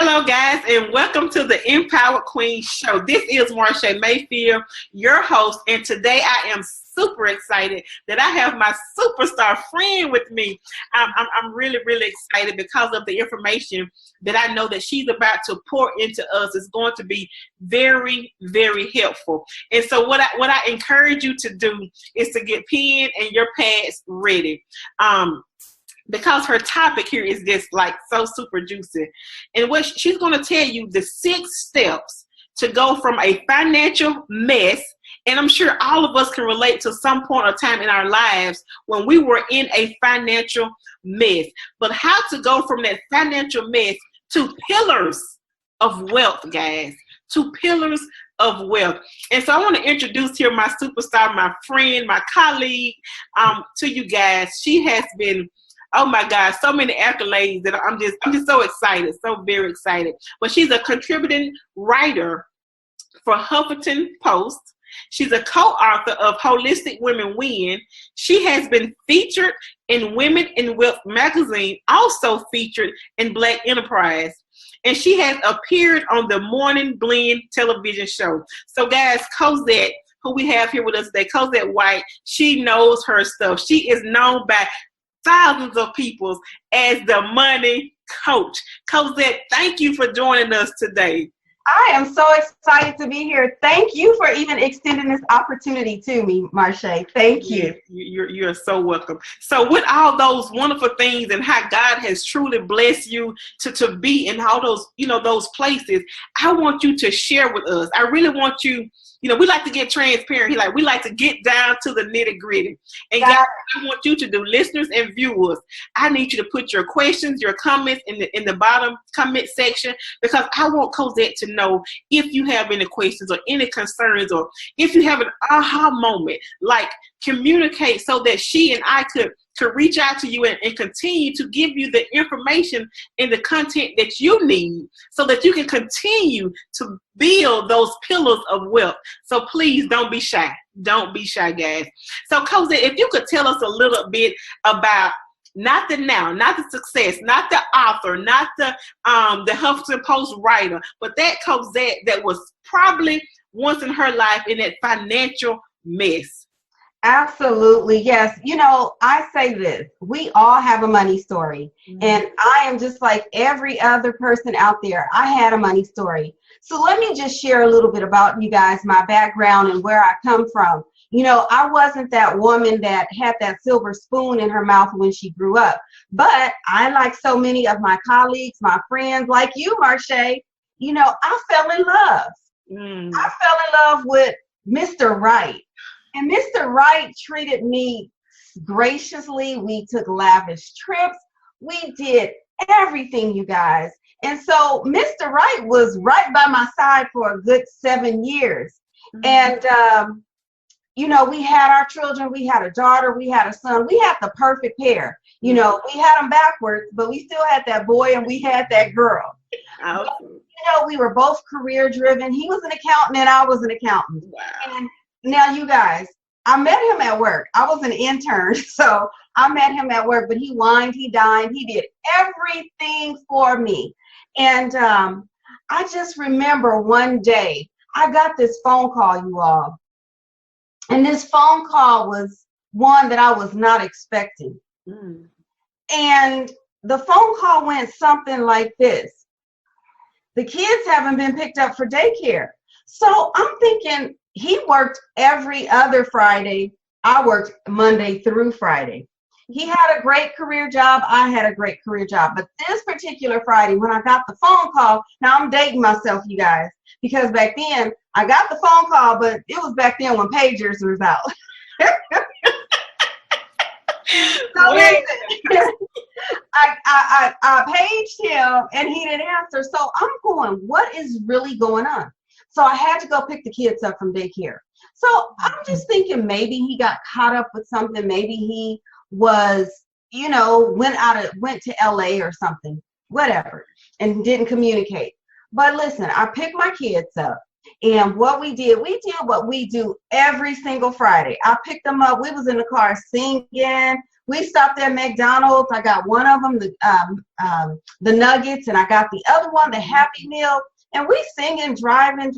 Hello, guys, and welcome to the Empowered Queen Show. This is Marsha Mayfield, your host, and today I am super excited that I have my superstar friend with me. I'm really, really excited because of the information that I know that she's about to pour into us is going to be very, very helpful. And so what I encourage you to do is to get pen and your pads ready. Because her topic here is just like so super juicy. And what she's going to tell you the 6 steps to go from a financial mess. And I'm sure all of us can relate to some point or time in our lives when we were in a financial mess. But how to go from that financial mess to pillars of wealth, guys. To pillars of wealth. And so I want to introduce here my superstar, my friend, my colleague, to you guys. She has been, oh my God, so many accolades that I'm just so excited, so very excited. But she's a contributing writer for Huffington Post. She's a co-author of Holistic Women Win. She has been featured in Women in Wealth magazine, also featured in Black Enterprise. And she has appeared on the Morning Blend television show. So guys, Cozette, who we have here with us today, Cozette White, she knows her stuff. She is known by thousands of people as the money coach. Cozette, thank you for joining us today. I am so excited to be here. Thank you for even extending this opportunity to me, Marsha. Thank you. Yes, you're so welcome. So with all those wonderful things and how God has truly blessed you to be in all those, those places, I want you to share with us. I really want you, we like to get transparent. We like to get down to the nitty gritty. And God, I want you to do, listeners and viewers, I need you to put your questions, your comments in the bottom comment section, because I want Cozette to know if you have any questions or any concerns, or if you have an aha moment, like communicate so that she and I could reach out to you and continue to give you the information and the content that you need so that you can continue to build those pillars of wealth. So please don't be shy. Don't be shy, guys. So Cozette, if you could tell us a little bit about not the now, not the success, not the author, not the Huffington Post writer, but that Cozette that was probably once in her life in that financial mess. Absolutely. Yes. I say this, we all have a money story. Mm-hmm. And I am just like every other person out there. I had a money story. So let me just share a little bit about you guys, my background and where I come from. I wasn't that woman that had that silver spoon in her mouth when she grew up. But I, like so many of my colleagues, my friends, like you, Marsha, I fell in love. Mm. I fell in love with Mr. Right. And Mr. Right treated me graciously. We took lavish trips. We did everything, you guys. And so Mr. Right was right by my side for a good 7 years. Mm-hmm. And, we had our children. We had a daughter. We had a son. We had the perfect pair. We had them backwards, but we still had that boy and we had that girl. But, we were both career driven. He was an accountant and I was an accountant. Wow. And now, you guys, I met him at work. I was an intern, so I met him at work, but he wined, he dined, he did everything for me. And I just remember one day I got this phone call, you all. And this phone call was one that I was not expecting. Mm. And the phone call went something like this. The kids haven't been picked up for daycare. So I'm thinking, he worked every other Friday. I worked Monday through Friday. He had a great career job. I had a great career job. But this particular Friday, when I got the phone call, now I'm dating myself, you guys, because back then I got the phone call, but it was back then when pagers was out. So listen, I paged him and he didn't answer. So I'm going, what is really going on? So I had to go pick the kids up from daycare. So I'm just thinking maybe he got caught up with something. Maybe he was, went to LA or something, whatever, and didn't communicate. But listen, I picked my kids up. And what we did what we do every single Friday. I picked them up. We was in the car singing. We stopped at McDonald's. I got one of them, the nuggets, and I got the other one, the Happy Meal. And we singing, driving.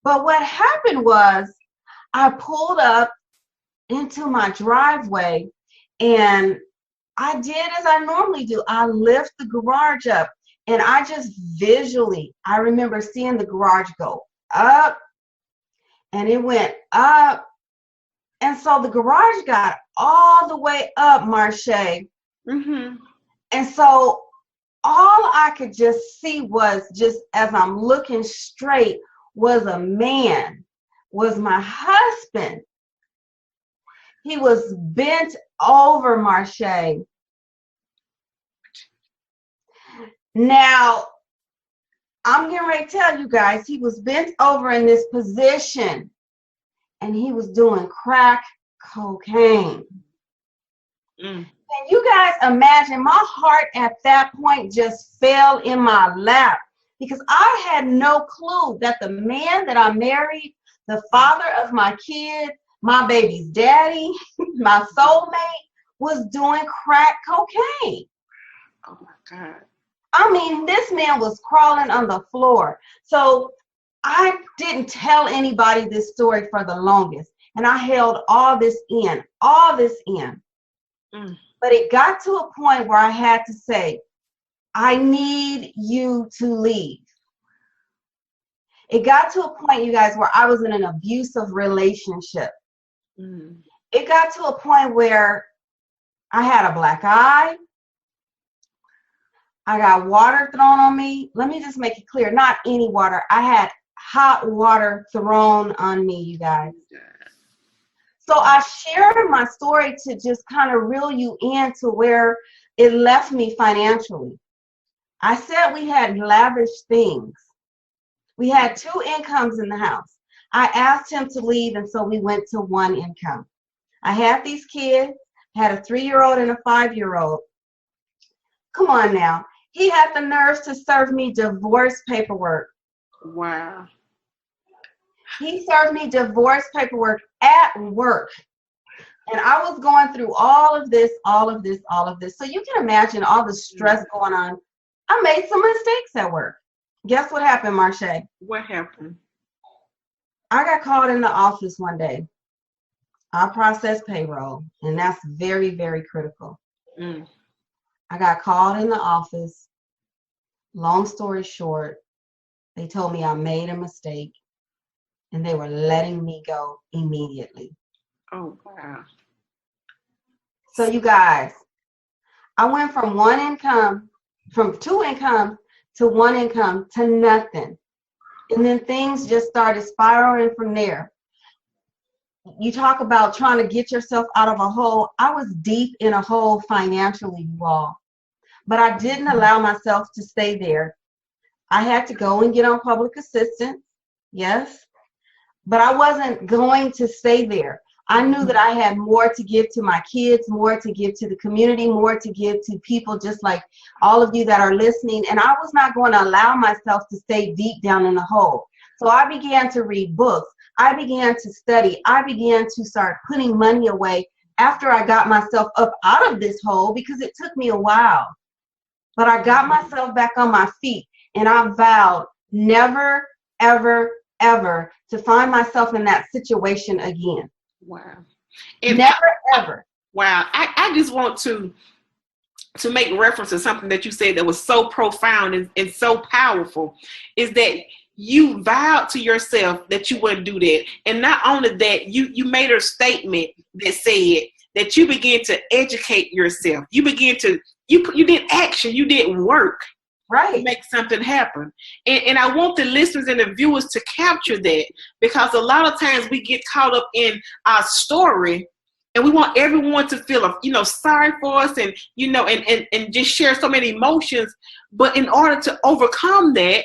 But what happened was I pulled up into my driveway, and I did as I normally do. I lift the garage up, and I just visually, I remember seeing the garage go up, and it went up. And so the garage got all the way up, Marche. Mm-hmm. And so all I could just see was, just as I'm looking straight, was a man, was my husband. He was bent over, Marche. Now, I'm getting ready to tell you guys, he was bent over in this position, and he was doing crack cocaine. Mm. Can you guys imagine? My heart at that point just fell in my lap, because I had no clue that the man that I married, the father of my kids, my baby's daddy, my soulmate, was doing crack cocaine. Oh my God. I mean, this man was crawling on the floor. So I didn't tell anybody this story for the longest, and I held all this in. Mm. But it got to a point where I had to say, I need you to leave. It got to a point, you guys, where I was in an abusive relationship. Mm. It got to a point where I had a black eye. I got water thrown on me. Let me just make it clear, not any water. I had hot water thrown on me, you guys. So I shared my story to just kind of reel you in to where it left me financially. I said we had lavish things. We had 2 incomes in the house. I asked him to leave, and so we went to 1 income. I had these kids, had a 3-year-old and a 5-year-old. Come on now. He had the nerves to serve me divorce paperwork. Wow. He served me divorce paperwork at work. And I was going through all of this. So you can imagine all the stress going on. I made some mistakes at work. Guess what happened, Marche? What happened? I got called in the office one day. I process payroll, and that's very, very critical. Mm. I got called in the office. Long story short, they told me I made a mistake, and they were letting me go immediately. Oh, wow. So you guys, I went from 2 incomes to 1 income to nothing. And then things just started spiraling from there. You talk about trying to get yourself out of a hole. I was deep in a hole financially, you all. But I didn't allow myself to stay there. I had to go and get on public assistance, yes. But I wasn't going to stay there. I knew that I had more to give to my kids, more to give to the community, more to give to people just like all of you that are listening. And I was not going to allow myself to stay deep down in the hole. So I began to read books. I began to study. I began to start putting money away after I got myself up out of this hole, because it took me a while. But I got myself back on my feet, and I vowed never, ever, ever to find myself in that situation again. Wow. Never, ever. Wow. I just want to make reference to something that you said that was so profound and so powerful, is that you vowed to yourself that you wouldn't do that. And not only that, you made a statement that said that you began to educate yourself. You began to, you did action, you did work. Right. To make something happen. And I want the listeners and the viewers to capture that, because a lot of times we get caught up in our story, and we want everyone to feel, sorry for us, and, and just share so many emotions. But in order to overcome that,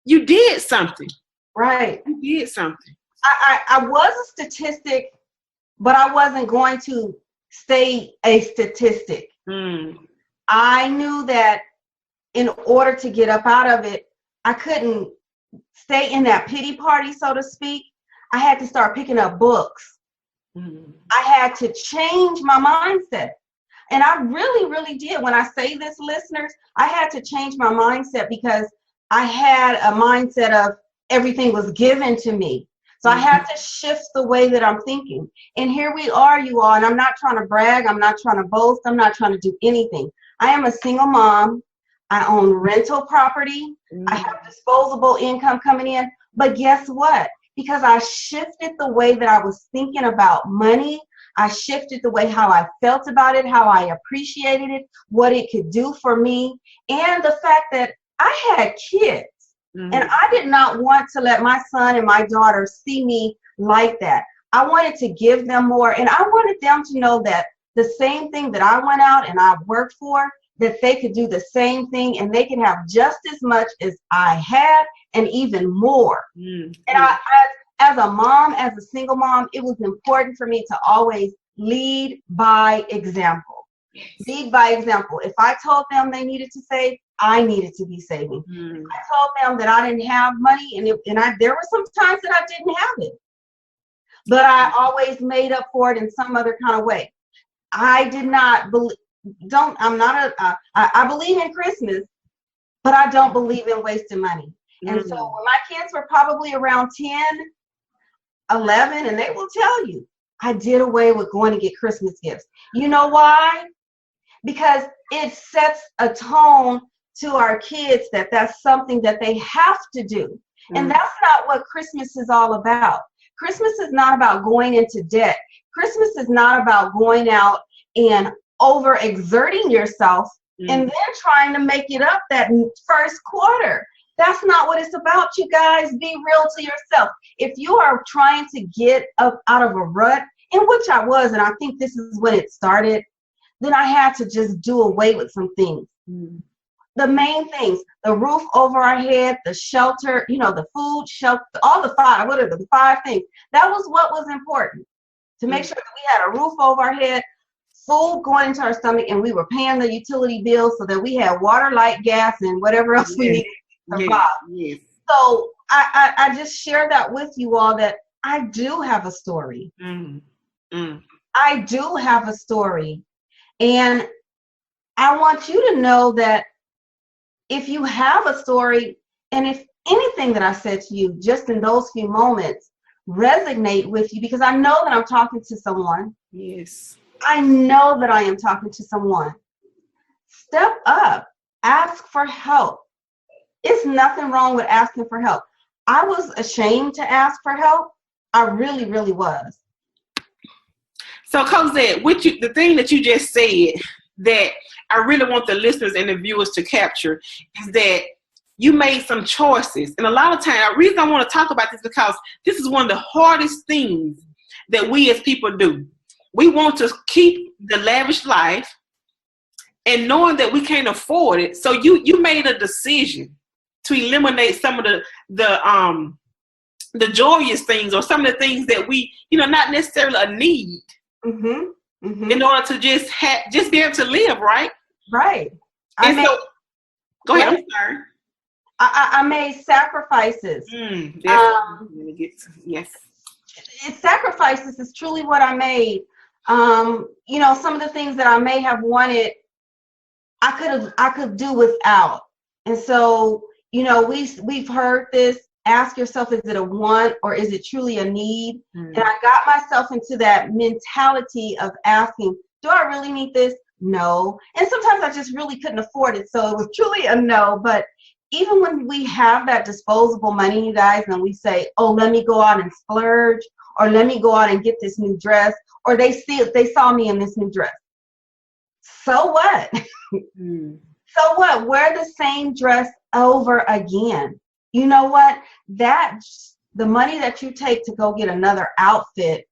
you did something. Right. You did something. I was a statistic, but I wasn't going to stay a statistic. Mm. I knew that in order to get up out of it, I couldn't stay in that pity party, so to speak. I had to start picking up books, I had to change my mindset. And I really, really did. When I say this, listeners, I had to change my mindset because I had a mindset of everything was given to me. So I had to shift the way that I'm thinking. And here we are, you all. And I'm not trying to brag. I'm not trying to boast. I'm not trying to do anything. I am a single mom. I own rental property. I have disposable income coming in. But guess what? Because I shifted the way that I was thinking about money, I shifted the way how I felt about it, how I appreciated it, what it could do for me, and the fact that I had kids. And I did not want to let my son and my daughter see me like that. I wanted to give them more, and I wanted them to know that the same thing that I went out and I worked for, that they could do the same thing and they could have just as much as I had and even more. And as a mom, as a single mom, it was important for me to always lead by example. Lead by example. If I told them they needed to save, I needed to be saving. I told them that I didn't have money, and there were some times that I didn't have it. But I always made up for it in some other kind of way. I did not believe, I believe in Christmas, but I don't believe in wasting money. And so when my kids were probably around 10, 11, and they will tell you, I did away with going to get Christmas gifts. You know why? Because it sets a tone to our kids that that's something that they have to do. And that's not what Christmas is all about. Christmas is not about going into debt. Christmas is not about going out and overexerting yourself and then trying to make it up that first quarter. That's not what it's about, you guys. Be real to yourself. If you are trying to get up out of a rut, in which I was, and I think this is when it started, then I had to just do away with some things. The main things, the roof over our head, the shelter, the food, shelter, all the five, what are the 5 things? That was what was important, to make sure that we had a roof over our head, food going into our stomach, and we were paying the utility bills so that we had water, light, gas, and whatever else we needed to survive. So I just share that with you all, that I do have a story. I do have a story. And I want you to know that if you have a story, and if anything that I said to you just in those few moments resonate with you, because I know that I'm talking to someone. Yes. I know that I am talking to someone. Step up. Ask for help. It's nothing wrong with asking for help. I was ashamed to ask for help. I really, really was. So, Cozette, the thing that you just said that I really want the listeners and the viewers to capture is that you made some choices. And a lot of times, the reason I want to talk about this is because this is one of the hardest things that we as people do. We want to keep the lavish life, and knowing that we can't afford it. So you made a decision to eliminate some of the joyous things, or some of the things that we, not necessarily a need, in order to just be able to live, right? Right. Go ahead. I'm sorry. I made sacrifices. Yes. Sacrifices is truly what I made. Some of the things that I may have wanted, I could do without. And so, we've heard this. Ask yourself, is it a want or is it truly a need? And I got myself into that mentality of asking, do I really need this? No. And sometimes I just really couldn't afford it. So it was truly a no. But even when we have that disposable money, you guys, and we say, oh, let me go out and splurge, or let me go out and get this new dress, or they saw me in this new dress. So what? So what? Wear the same dress over again. You know what? The money that you take to go get another outfit,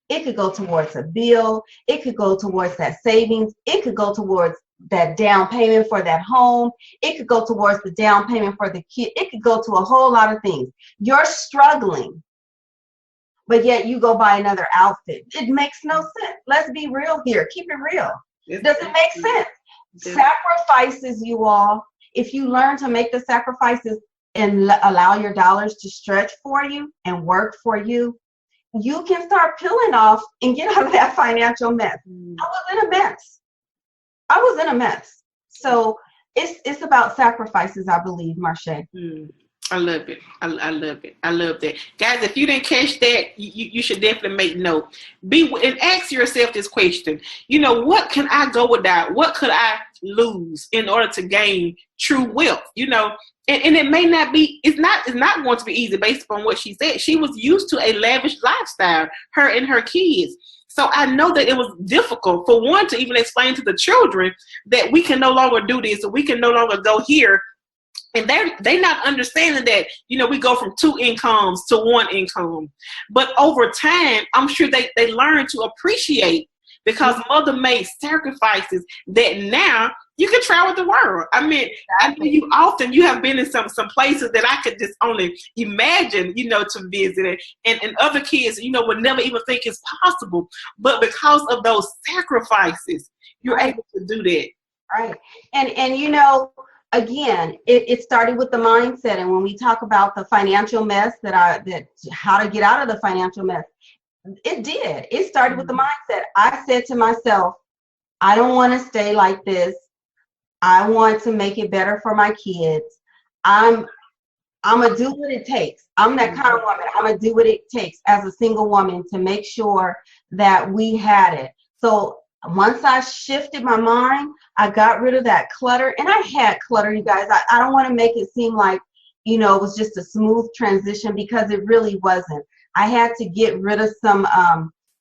it could go towards a bill. It could go towards that savings. It could go towards that down payment for that home. It could go towards the down payment for the kid. It could go to a whole lot of things. You're struggling, but yet you go buy another outfit. It makes no sense. Let's be real here. Keep it real. Does it make sense? Sacrifices, you all. If you learn to make the sacrifices and allow your dollars to stretch for you and work for you, you can start peeling off and get out of that financial mess. I was in a mess. I was in a mess. So it's about sacrifices, I believe, Marche. I love it. I love it. I love that. Guys, if you didn't catch that, you should definitely make note. And ask yourself this question. You know, what can I go without? What could I lose in order to gain true wealth? You know, and it may not be, it's not going to be easy based upon what she said. She was used to a lavish lifestyle, her and her kids. So I know that it was difficult for one to even explain to the children that we can no longer do this, or we can no longer go here. And they're not understanding that, you know, we go from 2 incomes to 1 income. But over time, I'm sure they learn to appreciate, because mother made sacrifices that now you can travel the world. I mean, exactly. I know you have been in some places that I could just only imagine, you know, to visit, and other kids, you know, would never even think it's possible. But because of those sacrifices, you're able to do that. Right. And you know, again, it started with the mindset. And when we talk about the financial mess that how to get out of the financial mess, it started with the mindset. I said to myself, I don't want to stay like this. I want to make it better for my kids. I'm going to do what it takes. I'm that kind of woman. I'm going to do what it takes as a single woman to make sure that we had it. So once I shifted my mind, I got rid of that clutter. And I had clutter, you guys. I don't want to make it seem like, you know, it was just a smooth transition, because it really wasn't. I had to get rid of some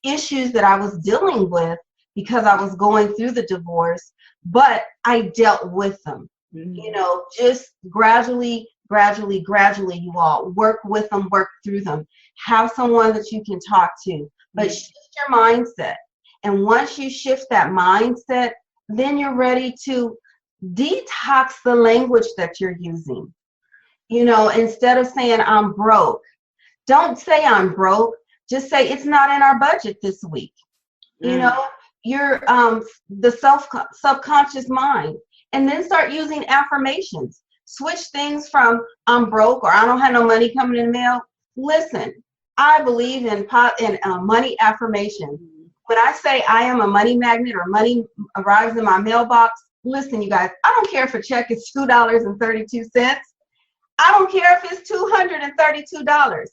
issues that I was dealing with because I was going through the divorce, but I dealt with them. You know, just gradually, you all work with them, work through them. Have someone that you can talk to, but shift your mindset. And once you shift that mindset, then you're ready to detox the language that you're using. You know, instead of saying I'm broke, don't say I'm broke. Just say it's not in our budget this week. You know, you're the subconscious mind. And then start using affirmations. Switch things from I'm broke or I don't have no money coming in the mail. Listen, I believe in money affirmation. When I say I am a money magnet or money arrives in my mailbox, listen, you guys, I don't care if a check is $2.32. I don't care if it's $232.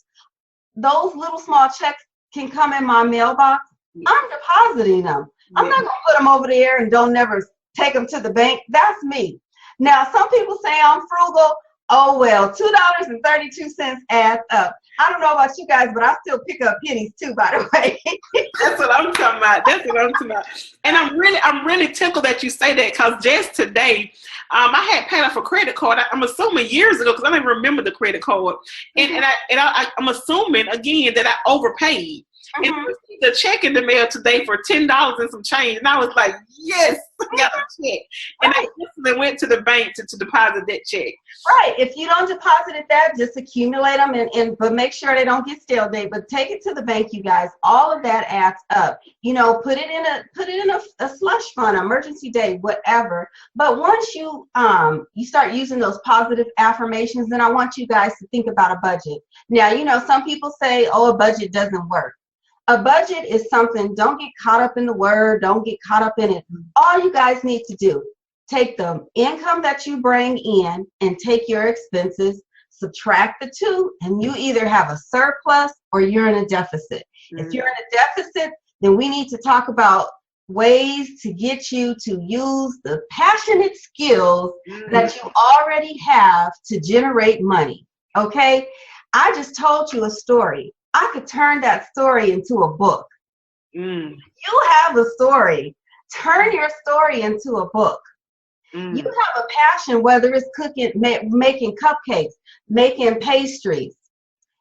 Those little small checks can come in my mailbox. I'm depositing them. I'm not going to put them over there and don't never take them to the bank. That's me. Now, some people say I'm frugal. Oh, well, $2.32 adds up. I don't know about you guys, but I still pick up pennies too, by the way. That's what I'm talking about. And I'm really tickled that you say that, because just today, I had paid off a credit card. I'm assuming years ago, because I don't even remember the credit card. And I'm assuming again that I overpaid. And I received a check in the mail today for $10 and some change. And I was like, yes, I got a check. And I instantly went to the bank to deposit that check. Right. If you don't deposit that, just accumulate them but make sure they don't get stale date. But take it to the bank, you guys. All of that adds up. You know, put it in a slush fund, emergency day, whatever. But once you start using those positive affirmations, then I want you guys to think about a budget. Now, you know, some people say, oh, a budget doesn't work. A budget is something, don't get caught up in the word, don't get caught up in it. All you guys need to do, take the income that you bring in and take your expenses, subtract the two, and you either have a surplus or you're in a deficit. If you're in a deficit, then we need to talk about ways to get you to use the passionate skills that you already have to generate money. Okay? I just told you a story. I could turn that story into a book. You have a story. Turn your story into a book. You have a passion, whether it's cooking, making cupcakes, making pastries.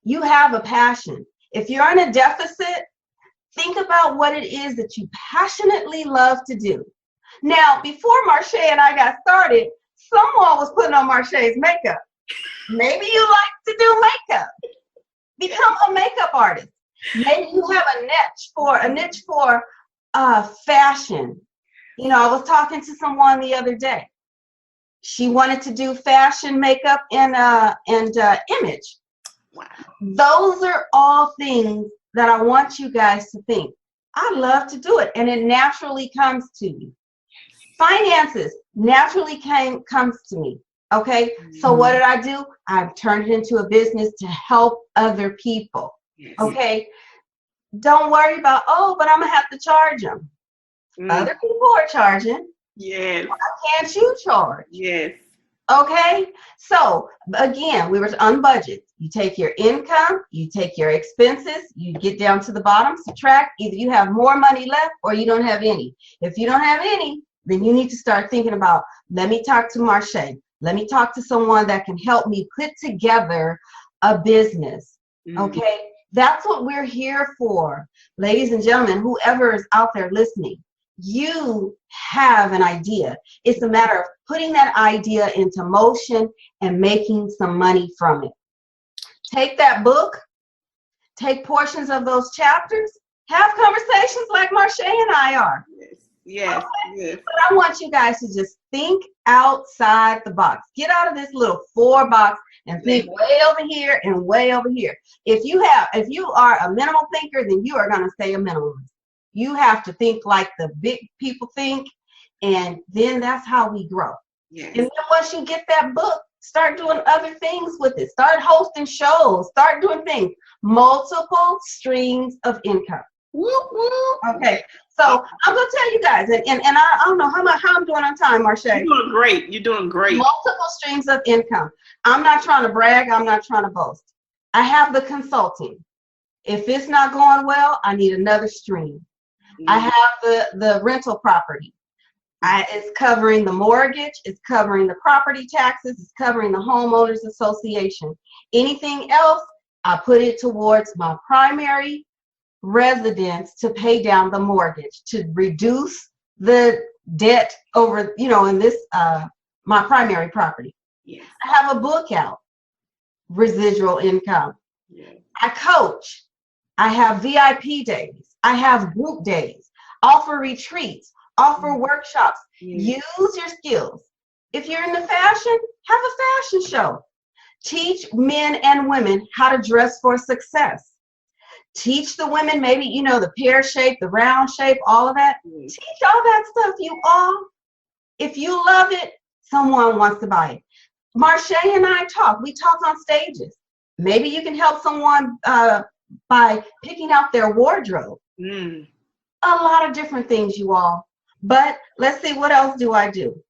You have a passion. If you're in a deficit, think about what it is that you passionately love to do. Now, before Marche and I got started, someone was putting on Marche's makeup. Maybe you like to do makeup. Become a makeup artist. Maybe you have a niche for fashion. You know, I was talking to someone the other day. She wanted to do fashion, makeup, and image. Wow. Those are all things that I want you guys to think. I love to do it, and it naturally comes to you. Finances naturally comes to me. Okay, so what did I do? I've turned it into a business to help other people. Okay, don't worry about, oh, but I'm gonna have to charge them. Other people are charging. Yes. Why can't you charge? Yes. Okay, so again, we were on budget. You take your income, you take your expenses, you get down to the bottom, subtract. Either you have more money left or you don't have any. If you don't have any, then you need to start thinking about, let me talk to Marche. Let me talk to someone that can help me put together a business. Okay, that's what we're here for. Ladies and gentlemen, whoever is out there listening, you have an idea. It's a matter of putting that idea into motion and making some money from it. Take that book, take portions of those chapters, have conversations like Marche and I are. Yes. Okay? Yes. But I want you guys to just think outside the box. Get out of this little 4 box and think way over here and way over here. If you are a minimal thinker, then you are going to stay a minimalist. You have to think like the big people think, and then that's how we grow. Yes. And then once you get that book, start doing other things with it. Start hosting shows. Start doing things. Multiple streams of income. Whoop, whoop. Okay. So I'm going to tell you guys, and I don't know how I'm doing on time, Marche. You're doing great. You're doing great. Multiple streams of income. I'm not trying to brag. I'm not trying to boast. I have the consulting. If it's not going well, I need another stream. I have the rental property. It's covering the mortgage. It's covering the property taxes. It's covering the homeowners association. Anything else, I put it towards my primary residence to pay down the mortgage, to reduce the debt over, in this, my primary property. Yes. I have a book out, residual income. Yes. I coach. I have VIP days. I have group days, offer retreats, offer workshops. Use your skills. If you're in the fashion, have a fashion show. Teach men and women how to dress for success. Teach the women, maybe, the pear shape, the round shape, all of that. Teach all that stuff, you all. If you love it, someone wants to buy it. Marche and I talk. We talk on stages. Maybe you can help someone by picking out their wardrobe. A lot of different things, you all. But let's see, what else do I do?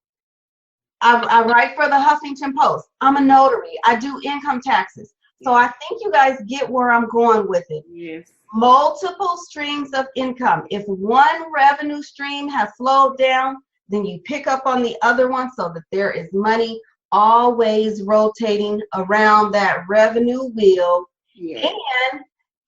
I write for the Huffington Post. I'm a notary. I do income taxes. So I think you guys get where I'm going with it. Yes. Multiple streams of income. If one revenue stream has slowed down, then you pick up on the other one so that there is money always rotating around that revenue wheel. Yes. And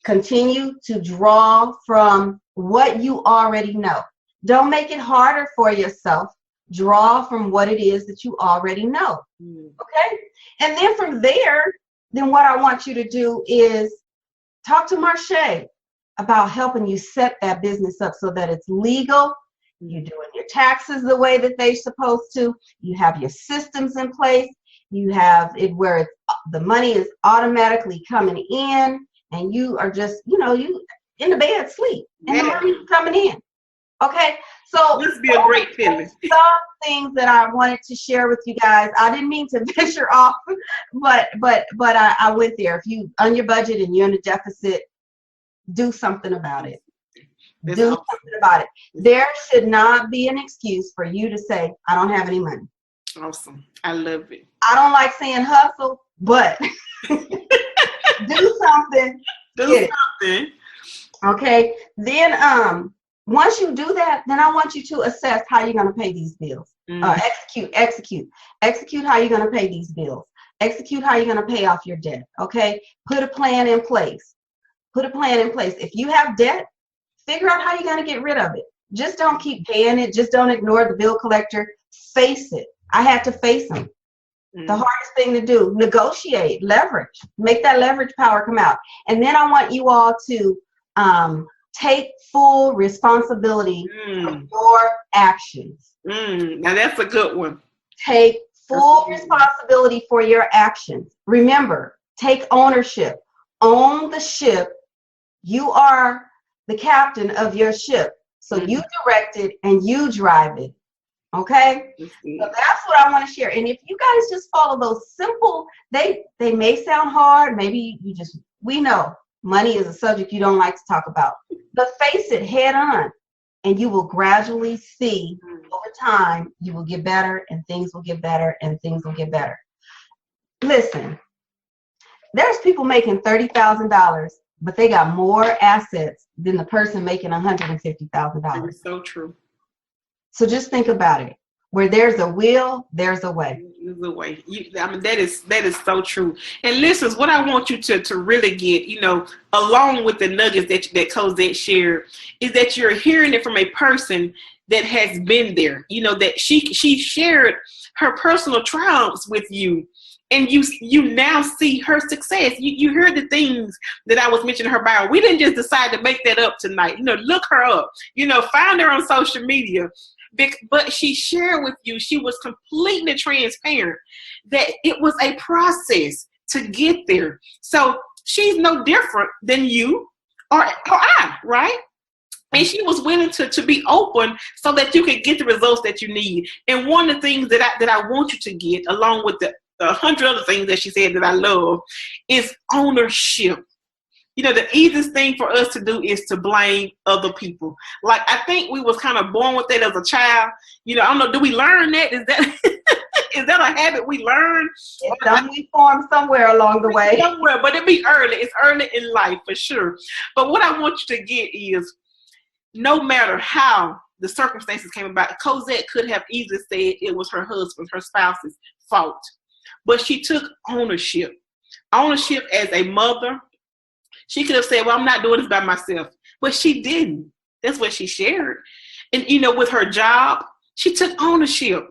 continue to draw from what you already know. Don't make it harder for yourself. Draw from what it is that you already know. Okay? And then from there, then what I want you to do is talk to Marche about helping you set that business up so that it's legal. You're doing your taxes the way that they're supposed to. You have your systems in place. You have it where the money is automatically coming in, and you are just, you in the bed sleep, and the money is coming in. Okay, so this would be a great feeling. Some things that I wanted to share with you guys. I didn't mean to venture off, but I went there. If you on your budget and you're in a deficit, do something about it. Do something about it. There should not be an excuse for you to say, I don't have any money. Awesome. I love it. I don't like saying hustle, but do something. Do something. Okay. Then once you do that, then I want you to assess how you're going to pay these bills. Execute how you're going to pay these bills. Execute how you're going to pay off your debt. Okay. Put a plan in place. If you have debt, figure out how you're going to get rid of it. Just don't keep paying it. Just don't ignore the bill collector. Face it. I had to face them. The hardest thing to do, negotiate, leverage, make that leverage power come out. And then I want you all to take full responsibility for your actions. Now that's a good one. Take full responsibility for your actions. Remember, take ownership. Own the ship You are the captain of your ship. So you direct it and you drive it. Okay? So that's what I want to share. And if you guys just follow those simple, they may sound hard. Maybe we know money is a subject you don't like to talk about. But face it head on. And you will gradually see over time, you will get better and things will get better and things will get better. Listen, there's people making $30,000, but they got more assets than the person making $150,000. That is so true. So just think about it. Where there's a will, there's a way. There's a way. That is so true. And listeners, what I want you to really get, along with the nuggets that Cozette shared, is that you're hearing it from a person that has been there. That she shared her personal triumphs with you. And you now see her success. You hear the things that I was mentioning her bio. We didn't just decide to make that up tonight. Look her up. Find her on social media. But she shared with you, she was completely transparent that it was a process to get there. So she's no different than you or I, right? And she was willing to be open so that you could get the results that you need. And one of the things that I want you to get, along with the 100 other things that she said that I love, is ownership. The easiest thing for us to do is to blame other people. Like, I think we was kind of born with that as a child. I don't know, do we learn that? Is that a habit we learn? We formed somewhere along the way. Somewhere, but it be early. It's early in life for sure. But what I want you to get is, no matter how the circumstances came about, Cozette could have easily said it was her husband, her spouse's fault. But she took ownership. Ownership as a mother. She could have said, well, I'm not doing this by myself. But she didn't. That's what she shared. And, with her job, she took ownership.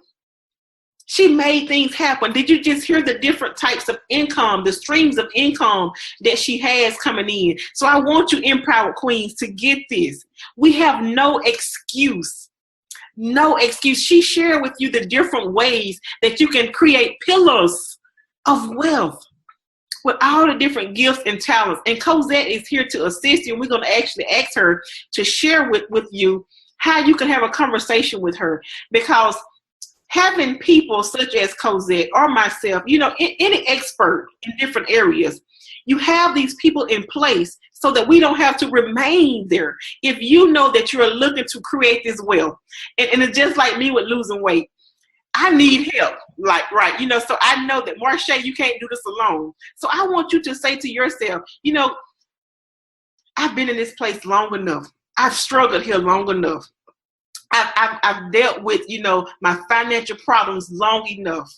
She made things happen. Did you just hear the different types of income, the streams of income that she has coming in? So I want you, Empowered Queens, to get this. We have no excuse. No excuse. She shared with you the different ways that you can create pillars of wealth with all the different gifts and talents. And Cozette is here to assist you. And we're going to actually ask her to share with you how you can have a conversation with her. Because having people such as Cozette or myself, any expert in different areas, you have these people in place so that we don't have to remain there. If you know that you're looking to create this wealth, and it's just like me with losing weight, I need help, so I know that, Marsha, you can't do this alone. So I want you to say to yourself, I've been in this place long enough. I've struggled here long enough. I've dealt with, my financial problems long enough.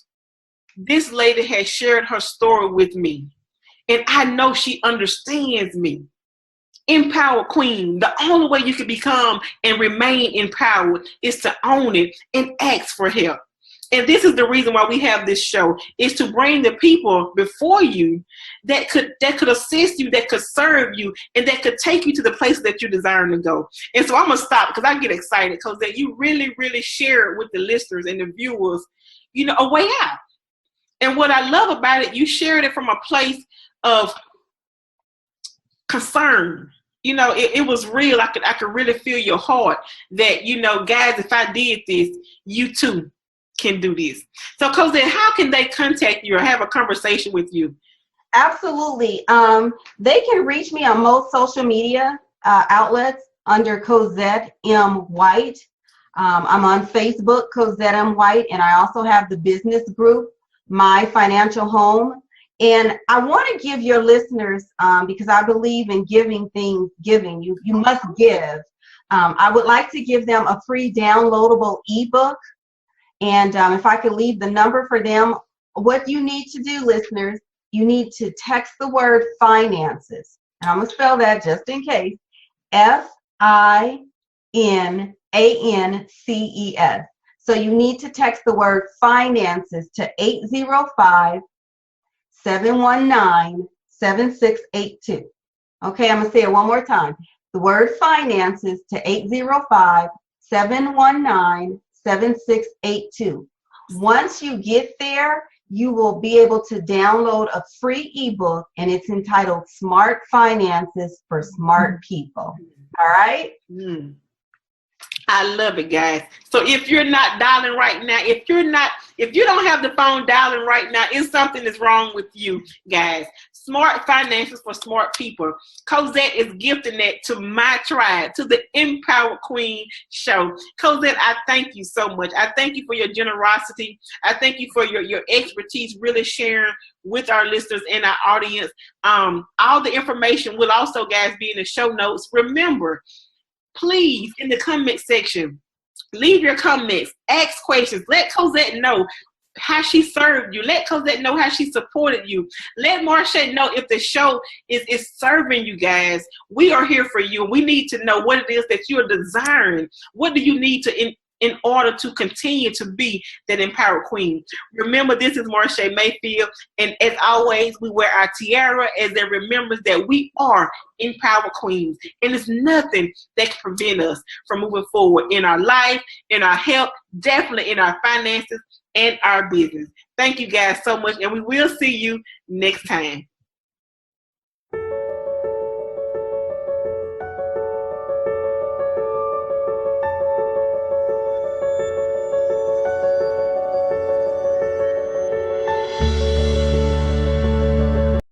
This lady has shared her story with me, and I know she understands me. Empowered Queen, the only way you can become and remain empowered is to own it and ask for help. And this is the reason why we have this show, is to bring the people before you that could assist you, that could serve you, and that could take you to the places that you desire to go. And so I'm going to stop because I get excited because that you really, really share it with the listeners and the viewers, a way out. And what I love about it, you shared it from a place of concern. It was real. I could really feel your heart that, guys, if I did this, you too can do this. So Cozette, how can they contact you or have a conversation with you? Absolutely. They can reach me on most social media outlets under Cozette M. White. I'm on Facebook, Cozette M. White, and I also have the business group, My Financial Home. And I want to give your listeners, because I believe in giving, you must give. I would like to give them a free downloadable ebook. And if I could leave the number for them, what you need to do, listeners, you need to text the word finances. And I'm going to spell that just in case. FINANCES. So you need to text the word finances to 805-719-7682. Okay, I'm going to say it one more time. The word finances to 805-719-7682. Once you get there, you will be able to download a free ebook, and it's entitled Smart Finances for Smart People. All right? Mm. I love it, guys. So if you're not dialing right now, if you don't have the phone dialing right now, it's something that's wrong with you, guys. Smart Finances for Smart People. Cozette is gifting that to my tribe, to the Empowered Queen show. Cozette, I thank you so much. I thank you for your generosity. I thank you for your expertise, really sharing with our listeners and our audience. All the information will also, guys, be in the show notes. Remember, please, in the comment section, leave your comments, ask questions. Let Cozette know how she served you. Let Cozette know how she supported you. Let Marsha know if the show is serving you, guys. We are here for you. We need to know what it is that you are desiring. What do you need to in order to continue to be that empowered queen? Remember, this is Marsha Mayfield, and as always, we wear our tiara as a remembrance that we are empowered queens, and there's nothing that can prevent us from moving forward in our life, in our health, definitely in our finances and our business. Thank you guys so much, and we will see you next time.